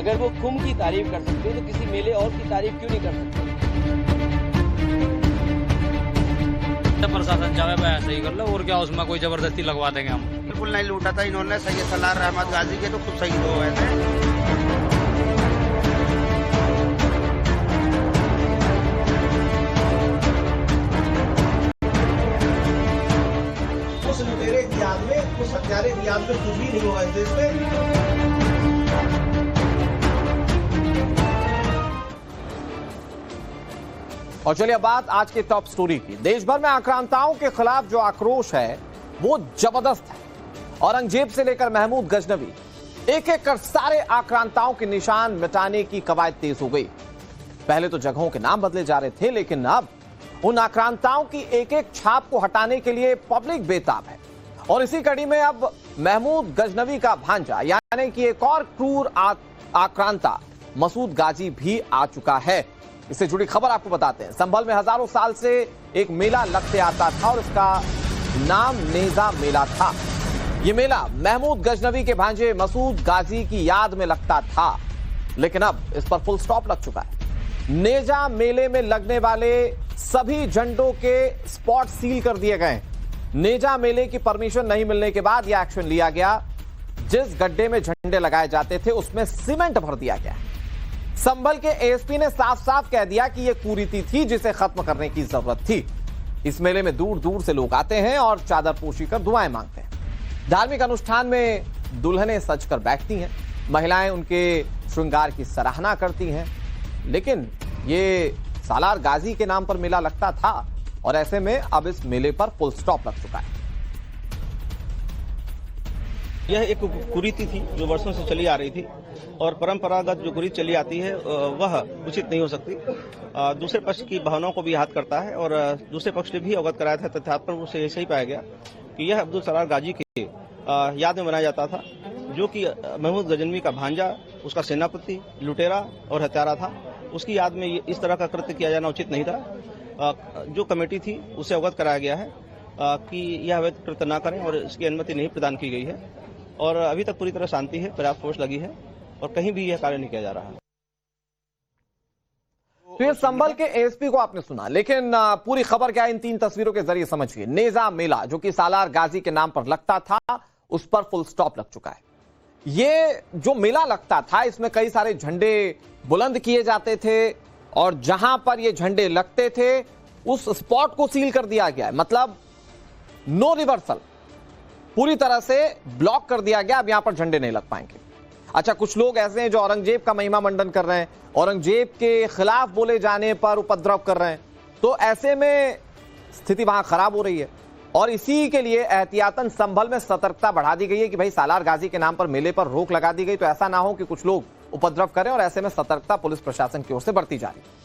अगर वो कुंभ की तारीफ कर सकते हो तो किसी मेले और की तारीफ क्यों नहीं कर सकते? प्रशासन चाहे वह ऐसे ही कर लो, और क्या उसमें कोई जबरदस्ती लगवा देंगे हम। बिल्कुल नहीं लूटा था इन्होंने। सैयद सलार अहमद गाजी के तो खुद शहीद हो गए थे। उस लुटेरे की याद में, उस हत्यारे की याद में कुछ भी नहीं हुआ इस देश में। और चलिए बात आज की टॉप स्टोरी की। देश भर में आक्रांताओं के खिलाफ जो आक्रोश है वो जबरदस्त है। औरंगजेब से लेकर महमूद गजनवी, एक एक कर सारे आक्रांताओं के निशान मिटाने की कवायद तेज हो गई। पहले तो जगहों के नाम बदले जा रहे थे, लेकिन अब उन आक्रांताओं की एक एक छाप को हटाने के लिए पब्लिक बेताब है। और इसी कड़ी में अब महमूद गजनवी का भांजा यानी कि एक और क्रूर आक्रांता मसूद गाजी भी आ चुका है। इससे जुड़ी खबर आपको बताते हैं। संभल में हजारों साल से एक मेला लगते आता था और इसका नाम नेजा मेला था। यह मेला महमूद गजनवी के भांजे मसूद गाजी की याद में लगता था, लेकिन अब इस पर फुल स्टॉप लग चुका है। नेजा मेले में लगने वाले सभी झंडों के स्पॉट सील कर दिए गए। नेजा मेले की परमिशन नहीं मिलने के बाद यह एक्शन लिया गया। जिस गड्ढे में झंडे लगाए जाते थे उसमें सीमेंट भर दिया गया। संभल के एएसपी ने साफ साफ कह दिया कि यह कुरीति थी जिसे खत्म करने की जरूरत थी। इस मेले में दूर दूर से लोग आते हैं और चादर पोशी कर दुआएं मांगते हैं। धार्मिक अनुष्ठान में दुल्हनें सजकर बैठती हैं, महिलाएं उनके श्रृंगार की सराहना करती हैं। लेकिन ये सालार गाजी के नाम पर मेला लगता था और ऐसे में अब इस मेले पर फुल स्टॉप लग चुका है। यह एक कुरीति थी जो वर्षों से चली आ रही थी और परंपरागत जो कुरीति चली आती है वह उचित नहीं हो सकती। दूसरे पक्ष की भावनाओं को भी आहत करता है और दूसरे पक्ष ने भी अवगत कराया था। तथ्यात्मक रूप से ऐसे ही पाया गया कि यह अब्दुल सलार गाजी के याद में बनाया जाता था, जो कि महमूद गजनवी का भांजा, उसका सेनापति, लुटेरा और हत्यारा था। उसकी याद में इस तरह का कृत्य किया जाना उचित नहीं था। जो कमेटी थी उसे अवगत कराया गया है कि यह अवैध कृत्य न करें और इसकी अनुमति नहीं प्रदान की गई है। और अभी तक पूरी तरह शांति है, पर्याप्त फोर्स लगी है और कहीं भी यह कार्य नहीं किया जा रहा है। फिर संभल के एएसपी को आपने सुना, लेकिन पूरी खबर क्या है इन तीन तस्वीरों के जरिए समझिए। नेजा मेला जो कि सालार गाजी के नाम पर लगता था, उस पर फुल स्टॉप लग चुका है। ये जो मेला लगता था इसमें कई सारे झंडे बुलंद किए जाते थे और जहां पर ये झंडे लगते थे उस स्पॉट को सील कर दिया गया है। मतलब नो रिवर्सल, पूरी तरह से ब्लॉक कर दिया गया। अब यहां पर झंडे नहीं लग पाएंगे। अच्छा, कुछ लोग ऐसे हैं जो औरंगजेब का महिमा मंडन कर रहे हैं, औरंगजेब के खिलाफ बोले जाने पर उपद्रव कर रहे हैं, तो ऐसे में स्थिति वहां खराब हो रही है। और इसी के लिए एहतियातन संभल में सतर्कता बढ़ा दी गई है कि भाई सालार गाजी के नाम पर मेले पर रोक लगा दी गई, तो ऐसा ना हो कि कुछ लोग उपद्रव करें। और ऐसे में सतर्कता पुलिस प्रशासन की ओर से बढ़ती जा रही है।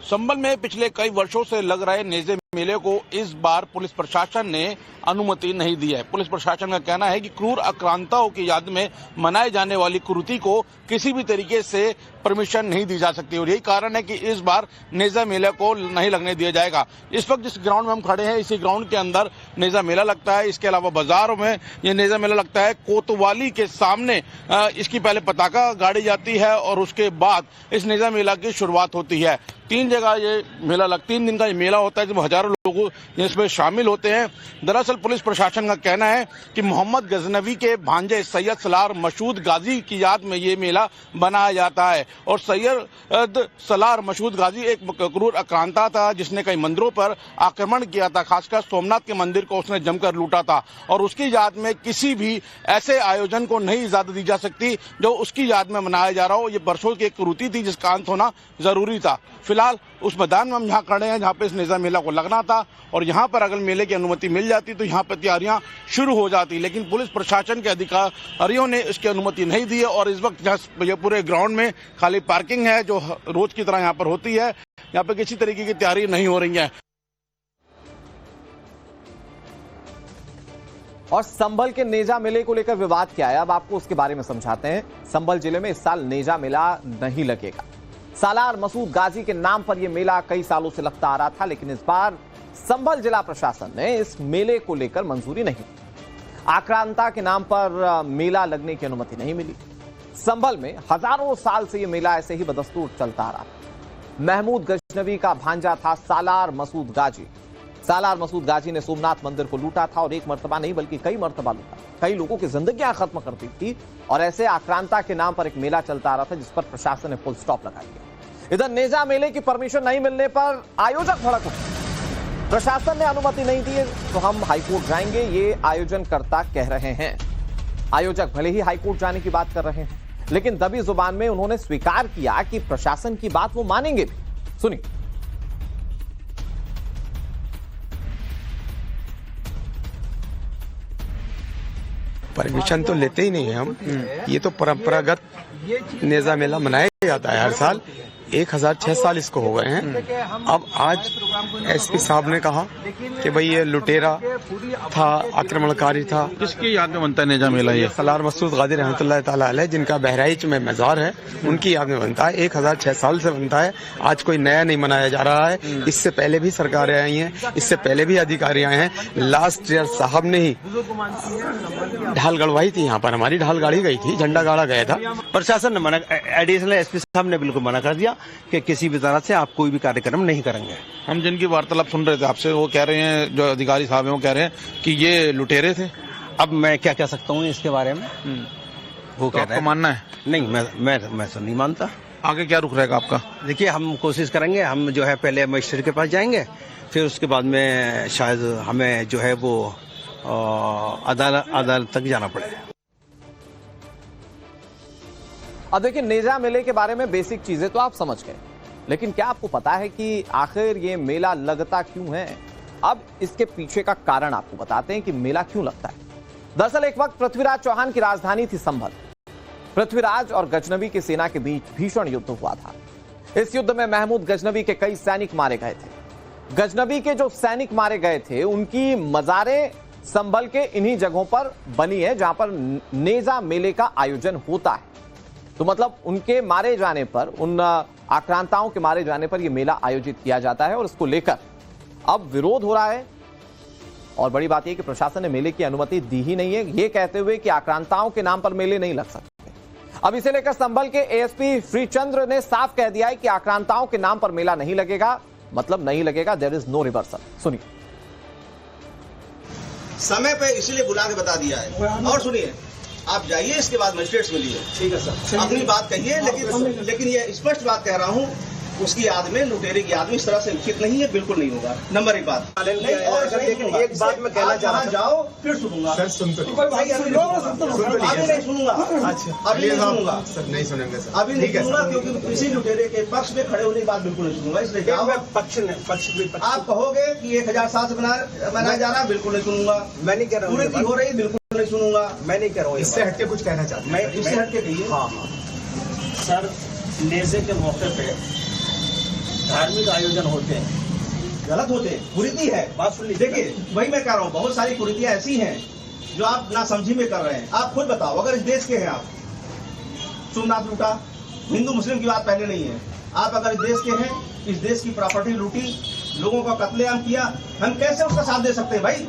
संभल में पिछले कई वर्षों से लग रहे नेजे मेले को इस बार पुलिस प्रशासन ने अनुमति नहीं दी है। पुलिस प्रशासन का कहना है कि क्रूर आक्रांताओं की याद में मनाए जाने वाली कुरीति को किसी भी तरीके से परमिशन नहीं दी जा सकती और यही कारण है कि इस बार नेजा मेला को नहीं लगने दिया जाएगा। इस वक्त जिस ग्राउंड में हम खड़े हैं इसी ग्राउंड के अंदर नेजा मेला लगता है। इसके अलावा बाजारों में ये नेजा मेला लगता है। कोतवाली के सामने इसकी पहले पताका गाड़ी जाती है और उसके बाद इस नेजा मेला की शुरुआत होती है। 3 जगह ये मेला 3 दिन का ये मेला होता है, जिसमें हजारों लोग इसमें शामिल होते हैं। दरअसल पुलिस प्रशासन का कहना है कि मोहम्मद गजनवी के भांजे सैयद सलार मसूद गाजी की याद में ये मेला बनाया जाता है और सैयद सलार मसूद गाजी एक क्रूर आक्रांता था जिसने कई मंदिरों पर आक्रमण किया था, खासकर सोमनाथ के मंदिर को उसने जमकर लूटा था और उसकी याद में किसी भी ऐसे आयोजन को नहीं इजाजत दी जा सकती जो उसकी याद में मनाया जा रहा हो। ये बरसों की एक कुरीति थी जिसका अंत होना जरूरी था। फिलहाल उस मैदान में हम यहाँ खड़े हैं जहाँ पे इस नेजा मेला को लगना था और यहाँ पर अगर मेले की अनुमति मिल जाती तो यहाँ पर तैयारियां शुरू हो जाती, लेकिन पुलिस प्रशासन के अधिकारियों ने इसकी अनुमति नहीं दी है और इस वक्त ये पूरे ग्राउंड में खाली पार्किंग है जो रोज की तरह यहाँ पर होती है। यहाँ पे किसी तरीके की तैयारी नहीं हो रही है। और संभल के नेजा मेले को लेकर विवाद क्या है, अब आपको उसके बारे में समझाते हैं। संभल जिले में इस साल नेजा मेला नहीं लगेगा। सालार मसूद गाजी के नाम पर यह मेला कई सालों से लगता आ रहा था, लेकिन इस बार संभल जिला प्रशासन ने इस मेले को लेकर मंजूरी नहीं दी। आक्रांता के नाम पर मेला लगने की अनुमति नहीं मिली। संभल में हजारों साल से यह मेला ऐसे ही बदस्तूर चलता आ रहा था। महमूद गजनवी का भांजा था सालार मसूद गाजी। सालार मसूद गाजी ने सोमनाथ मंदिर को लूटा था और एक मर्तबा नहीं बल्कि कई मर्तबा लूटा। कई लोगों की जिंदगियां खत्म कर दी थी और ऐसे आक्रांता के नाम पर एक मेला चलता आ रहा था जिस पर प्रशासन ने फुल स्टॉप लगा दिया। इधर नेजा मेले की परमिशन नहीं मिलने पर आयोजक भड़क उठे। प्रशासन ने अनुमति नहीं दी तो हम हाईकोर्ट जाएंगे, ये आयोजनकर्ता कह रहे हैं। आयोजक भले ही हाईकोर्ट जाने की बात कर रहे हैं लेकिन दबी जुबान में उन्होंने स्वीकार किया कि प्रशासन की बात वो मानेंगे भी। सुनिए। परमिशन तो लेते ही नहीं है हम। ये तो परंपरागत नेजा मेला मनाया जाता है हर साल। 1006 साल इसको हो गए हैं। अब आज एसपी साहब ने कहा कि भाई ये लुटेरा था, आक्रमणकारी था। किसकी याद में बनता है नेजा मेला? ये सलार मसूद गाजी रहमतुल्लाह ताला अलैह, जिनका बहराइच में मजार है, उनकी याद में बनता है। 1006 साल से बनता है। आज कोई नया नहीं मनाया जा रहा है। इससे पहले भी सरकारें आई हैं, इससे पहले भी अधिकारी आए हैं। लास्ट ईयर साहब ने ही ढाल गड़वाई थी, यहाँ पर हमारी ढाल गाड़ी गई थी, झंडा गाड़ा गया था। प्रशासन ने मना, एडिशनल एसपी साहब ने बिल्कुल मना कर दिया कि किसी भी तरह से आप कोई भी कार्यक्रम नहीं करेंगे। हम जिनकी वार्तालाप सुन रहे थे आपसे, वो कह रहे हैं, जो अधिकारी साहब हैं वो कह रहे हैं कि ये लुटेरे थे। अब मैं क्या कह सकता हूँ इसके बारे में? वो तो आपको मानना है? नहीं, मैं तो नहीं मानता। आगे क्या रुख रहेगा आपका? देखिए, हम कोशिश करेंगे। हम जो है पहले मजिस्ट्रेट के पास जाएंगे, फिर उसके बाद में शायद हमें जो है वो अदालत तक जाना पड़ेगा। अब देखिए, नेजा मेले के बारे में बेसिक चीजें तो आप समझ गए, लेकिन क्या आपको पता है कि आखिर ये मेला लगता क्यों है? अब इसके पीछे का कारण आपको बताते हैं कि मेला क्यों लगता है। दरअसल एक वक्त पृथ्वीराज चौहान की राजधानी थी संभल। पृथ्वीराज और गजनवी की सेना के बीच भीषण युद्ध हुआ था। इस युद्ध में महमूद गजनवी के कई सैनिक मारे गए थे। गजनवी के जो सैनिक मारे गए थे उनकी मजारें संभल के इन्हीं जगहों पर बनी है जहां पर नेजा मेले का आयोजन होता है। तो मतलब उनके मारे जाने पर, उन आक्रांताओं के मारे जाने पर यह मेला आयोजित किया जाता है और इसको लेकर अब विरोध हो रहा है। और बड़ी बात यह कि प्रशासन ने मेले की अनुमति दी ही नहीं है, यह कहते हुए कि आक्रांताओं के नाम पर मेले नहीं लग सकते। अब इसे लेकर संभल के एएसपी श्रीचंद्र ने साफ कह दिया है कि आक्रांताओं के नाम पर मेला नहीं लगेगा, मतलब नहीं लगेगा, देयर इज नो रिवर्सल। सुनिए। समय पे इसलिए बुला के बता दिया है। और सुनिए, आप जाइए, इसके बाद मजिस्ट्रेट से मिलिए। ठीक है सर, अपनी बात कहिए, लेकिन ये स्पष्ट बात कह रहा हूँ, उसकी याद में, लुटेरे की याद में इस तरह से लिखित नहीं है, बिल्कुल नहीं होगा। नंबर एक बात। नहीं, और एक बात मैं कहना चाह रहा हूँ, जाओ फिर सुनूंगा सर। सुनते अभी नहीं सुनूंगा। अच्छा, अभी नहीं सुनूंगा सर, नहीं सुनेंगे सर, अभी नहीं सुनूंगा, क्योंकि किसी लुटेरे के पक्ष में खड़े होने की बात बिल्कुल नहीं सुनूंगा। इसलिए जाओ। पक्ष आप कहोगे कि 1000 साल से मनाया जा रहा है, बिल्कुल नहीं सुनूंगा। मैं नहीं कह रहा हूँ पूरी हो रही, बिल्कुल नहीं सुनूंगा। मैं नहीं कह रहा हूँ। इससे हटके कुछ कहना चाहता हूँ मैं, इससे हटके कहिए। हाँ सर, नेजे के मौके पे धार्मिक आयोजन होते हैं, गलत होते हैं, कुरीति है। बात सुन लीजिए। देखिए, वही मैं कह रहा हूँ, बहुत सारी कुरीतियां ऐसी हैं जो आप नासमझी में कर रहे हैं। आप खुद बताओ, अगर इस देश के हैं आप, सोमनाथ लूटा, हिंदू मुस्लिम की बात पहले नहीं है, आप अगर इस देश के हैं, इस देश की प्रॉपर्टी लूटी, लोगों का कत्लेआम किया, हम कैसे उसका साथ दे सकते हैं भाई?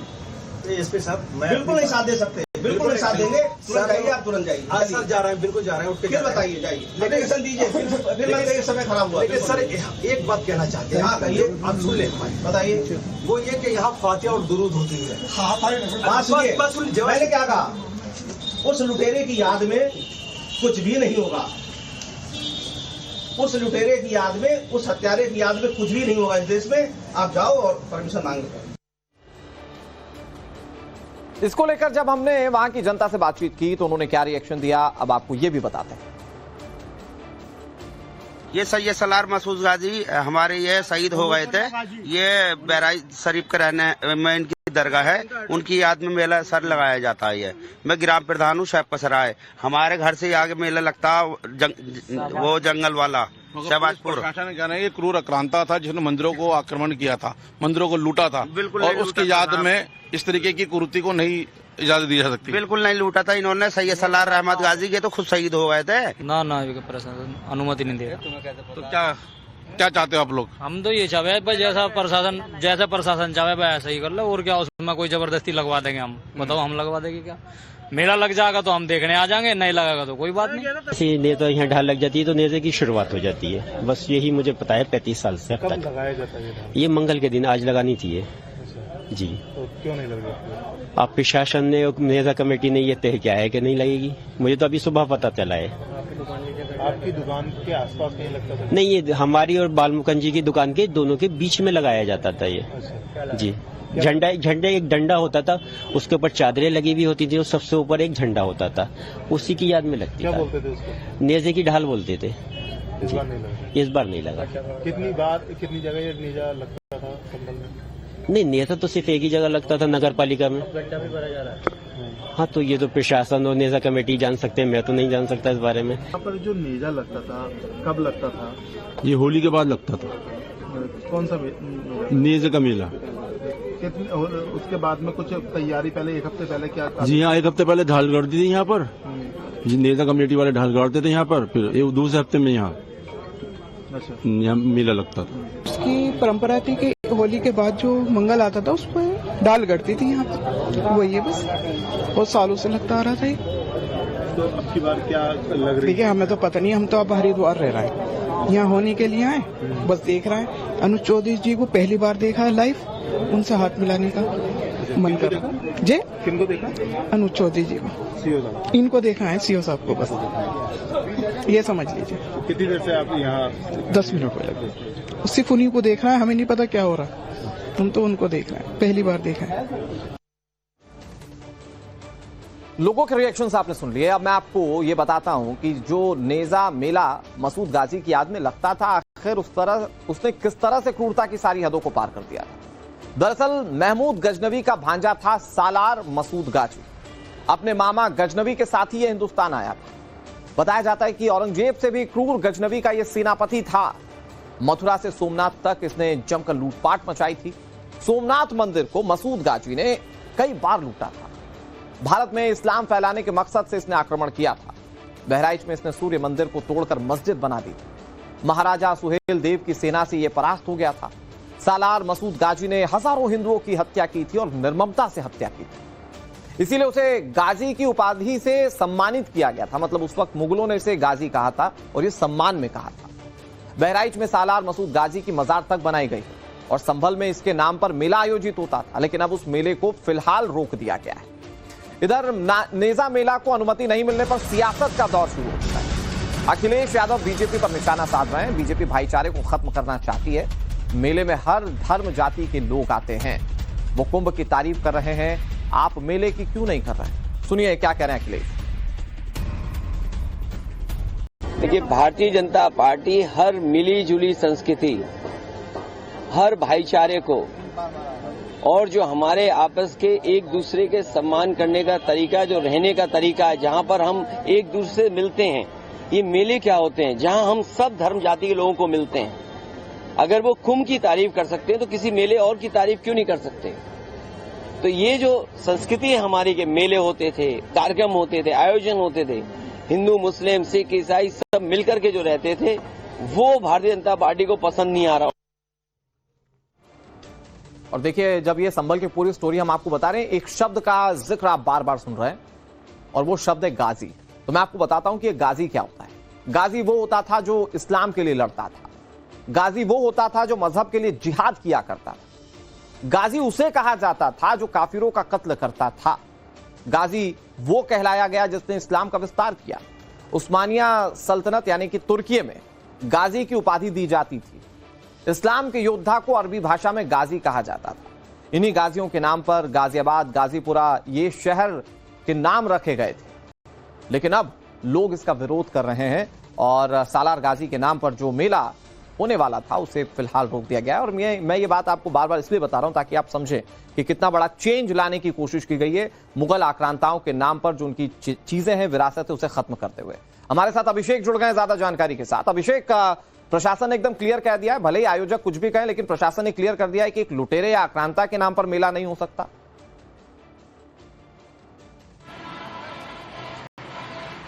एसपी साहब, बिल्कुल नहीं साथ दे सकते, बिल्कुल नहीं साथ देंगे। तुरंत जाइए, आप तुरंत जाइए। हाँ सर, जा रहे हैं, बिल्कुल जा रहे हैं। फिर बताइए, जाइए, एप्लीकेशन दीजिए। फिर मैं समय खराब हुआ। लेकिन सर, एक बात कहना चाहते हैं। हाँ कहिए, आप सुन लें, बताइए। वो ये कि यहाँ फातिहा और दुरूद होती है। मैंने क्या कहा? उस लुटेरे की याद में कुछ भी नहीं होगा। उस लुटेरे की याद में, उस हत्यारे की याद में कुछ भी नहीं होगा इस देश में। आप जाओ और परमिशन मांगे। इसको लेकर जब हमने वहां की जनता से बातचीत की तो उन्होंने क्या रिएक्शन दिया, अब आपको ये भी बताते हैं। ये सैयद सलार मसूद गाजी हमारे ये शहीद हो गए थे। ये बहराइच शरीफ के रहने में इनकी दरगाह है, उनकी याद में मेला सर लगाया जाता है। मैं ग्राम प्रधान हूँ शहबाजपुर सराय। हमारे घर से आगे मेला लगता वो जंगल वाला शहबाजपुर। प्रशासन कहना है ये क्रूर आक्रांता था जिसने मंदिरों को आक्रमण किया था, मंदिरों को लूटा था, और उसकी याद में इस तरीके की कुरीति को नहीं इजाजत दी जा सकती। बिल्कुल नहीं लूटा था इन्होंने। सैयद सलार रहमत गाजी के तो खुद शहीद हो गए थे। ना प्रशासन अनुमति नहीं दे रहा। तो क्या क्या चाहते हो आप लोग? हम तो ये चाहे भाई जैसा प्रशासन चाहे भाई ऐसा ही कर लो, और क्या उसमें कोई जबरदस्ती लगवा देंगे हम? बताओ, हम लगवा देंगे क्या? मेला लग जाएगा तो हम देखने आ जाएंगे, नहीं लगेगा तो कोई बात नहीं। ऐसे नेता यहाँ ढाल लग जाती है तो नेज़े की शुरुआत हो जाती है, बस यही मुझे पता है 35 साल से। अब तक लगाया जाता है ये मंगल के दिन आज लगानी थी ये जी। तो क्यों नहीं लग रहा? आप प्रशासन ने और नेता कमेटी ने ये तय किया है कि नहीं लगेगी, मुझे तो अभी सुबह पता चला है। आपकी दुकान के आसपास कहीं लगता था? नहीं, ये हमारी और बालमुकन जी की दुकान के दोनों के बीच में लगाया जाता था ये जी। झंडा एक डंडा होता था, उसके ऊपर चादरें लगी हुई होती थी और सबसे ऊपर एक झंडा होता था, उसी की याद में लगती। क्या बोलते थे उसको? नेज़े की ढाल बोलते थे। इस बार नहीं लगा? इस बार नहीं लगा। कितनी जगह ये नेज़ा लगता था संभल में? नहीं, नेता तो सिर्फ एक ही जगह लगता था, नगर पालिका में। हाँ, तो ये तो प्रशासन और नेज़ा कमेटी जान सकते हैं, मैं तो नहीं जान सकता इस बारे में। यहाँ पर जो नेज़ा लगता था कब लगता था? ये होली के बाद लगता था। कौन सा नेज़े का मेला? और उसके बाद में कुछ तैयारी पहले, एक हफ्ते पहले क्या? जी हाँ, एक हफ्ते पहले ढाल गाड़ती थी यहाँ पर, नेता कमेटी वाले ढाल गाड़ते थे यहाँ पर, फिर एक दूसरे हफ्ते में यहाँ मेला लगता था। उसकी परंपरा थी कि होली के बाद जो मंगल आता था उस पर डाल गड़ती थी यहाँ पर, वही है बस, बहुत सालों से लगता आ रहा था। तो अब की बार क्या लग रही? देखिए, हमें तो पता नहीं, हम तो अब हरिद्वार रह रहे हैं, यहाँ होने के लिए आए, बस देख रहे हैं। अनुज चौधरी जी को पहली बार देखा है लाइव, उनसे हाथ मिलाने का मन कर रहा है। जी, किनको देखा? अनुज चौधरी जी को, सीओ साहब। इनको देखा है, सीओ साहब को, बस ये समझ लीजिए। कितनी देर से आप यहाँ? 10 मिनट हो लगे। सिर्फ उन्हीं को देख रहा है, हमें नहीं पता क्या हो रहा, हम तो उनको देख रहे हैं, पहली बार देखा है। लोगों के रिएक्शंस आपने सुन लिए। अब मैं आपको ये बताता हूं कि जो नेज़ा मेला मसूद गाजी की याद में लगता था, आखिर उसने किस तरह से क्रूरता की सारी हदों को पार कर दिया था। दरअसल महमूद गजनवी का भांजा था सालार मसूद गाजी। अपने मामा गजनवी के साथ ही ये हिंदुस्तान आया था। बताया जाता है कि औरंगजेब से भी क्रूर गजनवी का यह सेनापति था। मथुरा से सोमनाथ तक इसने जमकर लूटपाट मचाई थी। सोमनाथ मंदिर को मसूद गाजी ने कई बार लूटा था। भारत में इस्लाम फैलाने के मकसद से इसने आक्रमण किया था। बहराइच में इसने सूर्य मंदिर को तोड़कर मस्जिद बना दी थी। महाराजा सुहेल देव की सेना से यह परास्त हो गया था। सालार मसूद गाजी ने हजारों हिंदुओं की हत्या की थी और निर्ममता से हत्या की थी। इसीलिए उसे गाजी की उपाधि से सम्मानित किया गया था। मतलब उस वक्त मुगलों ने इसे गाजी कहा था और ये सम्मान में कहा था। बहराइच में सालार मसूद गाजी की मजार तक बनाई गई और संभल में इसके नाम पर मेला आयोजित होता था, लेकिन अब उस मेले को फिलहाल रोक दिया गया है। इधर नेज़ा मेला को अनुमति नहीं मिलने पर सियासत का दौर शुरू हो चुका है। अखिलेश यादव बीजेपी पर निशाना साध रहे हैं। बीजेपी भाईचारे को खत्म करना चाहती है। मेले में हर धर्म जाति के लोग आते हैं। वो कुंभ की तारीफ कर रहे हैं, आप मेले की क्यों नहीं कर रहे? सुनिए क्या कह रहे हैं अखिलेश। देखिए, भारतीय जनता पार्टी हर मिली जुली संस्कृति, हर भाईचारे को और जो हमारे आपस के एक दूसरे के सम्मान करने का तरीका, जो रहने का तरीका है, जहां पर हम एक दूसरे से मिलते हैं, ये मेले क्या होते हैं जहां हम सब धर्म जाति के लोगों को मिलते हैं। अगर वो कुंभ की तारीफ कर सकते हैं तो किसी मेले और की तारीफ क्यों नहीं कर सकते? तो ये जो संस्कृति है हमारी के मेले होते थे, कार्यक्रम होते थे, आयोजन होते थे, हिंदू मुस्लिम सिख ईसाई सब मिलकर के जो रहते थे, वो भारतीय जनता पार्टी को पसंद नहीं आ रहा। और देखिए, जब ये संभल की पूरी स्टोरी हम आपको बता रहे हैं, एक शब्द का जिक्र आप बार बार सुन रहे हैं और वो शब्द है गाजी। तो मैं आपको बताता हूं कि गाजी क्या होता है। गाजी वो होता था जो इस्लाम के लिए लड़ता था। गाजी वो होता था जो मजहब के लिए जिहाद किया करता था। गाजी उसे कहा जाता था जो काफिरों का कत्ल करता था। गाजी वो कहलाया गया जिसने इस्लाम का विस्तार किया। उस्मानिया सल्तनत यानी कि तुर्की में गाजी की उपाधि दी जाती थी। इस्लाम के योद्धा को अरबी भाषा में गाजी कहा जाता था। इन्हीं गाजियों के नाम पर गाजियाबाद, गाजीपुरा ये शहर के नाम रखे गए थे। लेकिन अब लोग इसका विरोध कर रहे हैं और सालार गाजी के नाम पर जो मेला होने वाला था उसे फिलहाल रोक दिया गया है। और मैं ये बात आपको बार बार इसलिए बता रहा हूं ताकि आप समझें कि कितना बड़ा चेंज लाने की कोशिश की गई है मुगल आक्रांताओं के नाम पर। जो उनकी चीजें हैं, विरासत है, उसे खत्म करते हुए। हमारे साथ अभिषेक जुड़ गए ज्यादा जानकारी के साथ। अभिषेक, प्रशासन ने एकदम क्लियर कह दिया है, भले ही आयोजक कुछ भी कहें, लेकिन प्रशासन ने क्लियर कर दिया है कि एक लुटेरे या आक्रांता के नाम पर मेला नहीं हो सकता।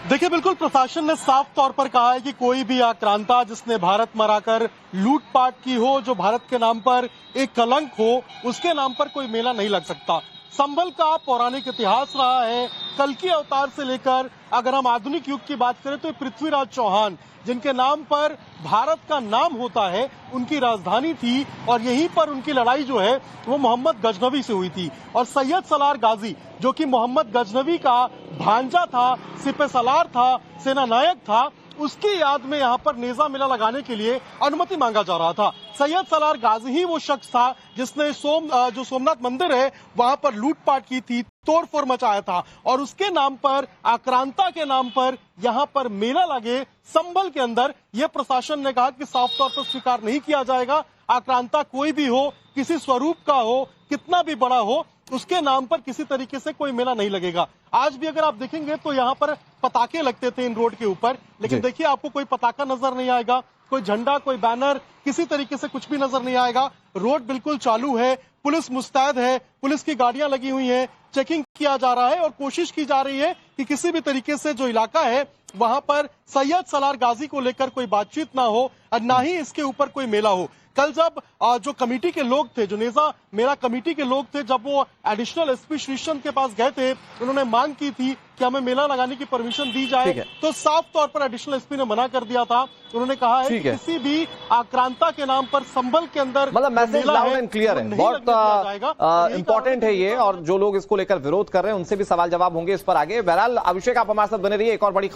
देखिए, बिल्कुल प्रशासन ने साफ तौर पर कहा है कि कोई भी आक्रांता जिसने भारत मराकर लूटपाट की हो, जो भारत के नाम पर एक कलंक हो, उसके नाम पर कोई मेला नहीं लग सकता। संभल का पौराणिक इतिहास रहा है, कल्कि अवतार से लेकर अगर हम आधुनिक युग की बात करें तो पृथ्वीराज चौहान जिनके नाम पर भारत का नाम होता है, उनकी राजधानी थी और यहीं पर उनकी लड़ाई जो है वो मोहम्मद गजनवी से हुई थी। और सैयद सलार गाजी जो कि मोहम्मद गजनवी का भांजा था, सिपह सलार था, सेना नायक था, उसकी याद में यहाँ पर नेजा मेला लगाने के लिए अनुमति मांगा जा रहा था। सैयद सलार गाजी ही वो शख्स था जिसने जो सोमनाथ मंदिर है वहां पर लूटपाट की थी, तोड़फोड़ मचाया था और उसके नाम पर, आक्रांता के नाम पर यहाँ पर मेला लगे संभल के अंदर, ये प्रशासन ने कहा कि साफ तौर पर स्वीकार नहीं किया जाएगा। आक्रांता कोई भी हो, किसी स्वरूप का हो, कितना भी बड़ा हो, उसके नाम पर किसी तरीके से कोई मेला नहीं लगेगा। आज भी अगर आप देखेंगे तो यहाँ पर पताके लगते थे इन रोड के ऊपर, लेकिन देखिए आपको कोई पताका नजर नहीं आएगा, कोई झंडा, कोई बैनर, किसी तरीके से कुछ भी नजर नहीं आएगा। रोड बिल्कुल चालू है, पुलिस मुस्तैद है, पुलिस की गाड़ियां लगी हुई हैं, चेकिंग किया जा रहा है और कोशिश की जा रही है कि किसी भी तरीके से जो इलाका है वहां पर सैयद सलार गाजी को लेकर कोई बातचीत ना हो और ना ही इसके ऊपर कोई मेला हो। कल जब जो कमेटी के लोग थे, जो नेजा मेला कमेटी के लोग थे, जब वो एडिशनल एसपी श्रीचंद के पास गए थे, उन्होंने मांग की थी कि हमें मेला लगाने की परमिशन दी जाए, तो साफ तौर पर एडिशनल एसपी ने मना कर दिया था। उन्होंने कहा है कि किसी भी आक्रांता के नाम पर संभल के अंदर मतलब मैसेज लाउड एंड क्लियर है, बहुत इंपॉर्टेंट है ये, और जो लोग इसको लेकर विरोध कर रहे हैं उनसे भी सवाल जवाब होंगे इस पर आगे। बहरहाल अभिषेक, आप हमारे साथ बने रहिए। एक और बड़ी